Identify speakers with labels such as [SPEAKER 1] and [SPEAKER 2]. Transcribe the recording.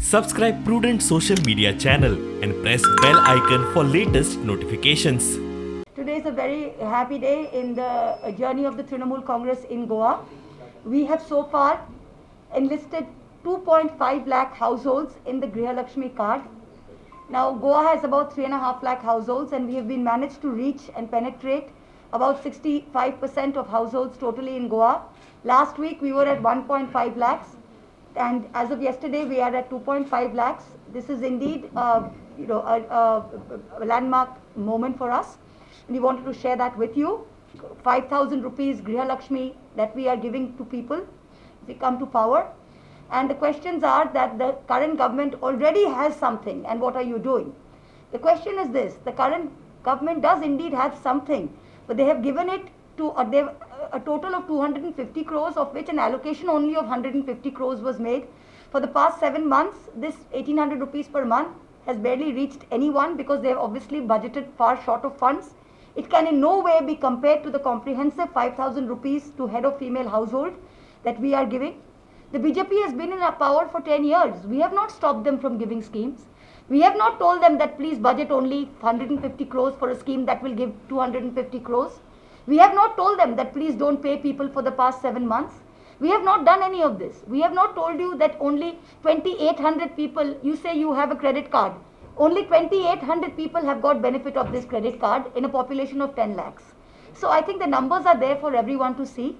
[SPEAKER 1] Subscribe Prudent social media channel and press bell icon for latest notifications.
[SPEAKER 2] Today is a very happy day in the journey of the Trinamool Congress in Goa. We have so far enlisted 2.5 lakh households in the Griha Laxmi card. Now Goa has about 3.5 lakh households, and we have been managed to reach and penetrate about 65% of households totally in Goa. Last week we were at 1.5 lakhs, and as of yesterday we are at 2.5 lakhs. This is indeed a landmark moment for us, and we wanted to share that with you. 5,000 rupees Griha Laxmi that we are giving to people if we come to power. And the questions are that the current government already has something, and what are you doing? The question is this: the current government does indeed have something, but they have given it to a total of 250 crores, of which an allocation only of 150 crores was made. For the past 7 months, this 1,800 rupees per month has barely reached anyone, because they have obviously budgeted far short of funds. It can in no way be compared to the comprehensive 5,000 rupees to head of female household that we are giving. The BJP has been in our power for 10 years. We have not stopped them from giving schemes. We have not told them that please budget only 150 crores for a scheme that will give 250 crores. We have not told them that please don't pay people for the past 7 months. We have not done any of this. We have not told you that only 2,800 people, you say you have a credit card. Only 2,800 people have got benefit of this credit card in a population of 10 lakhs. So I think the numbers are there for everyone to see.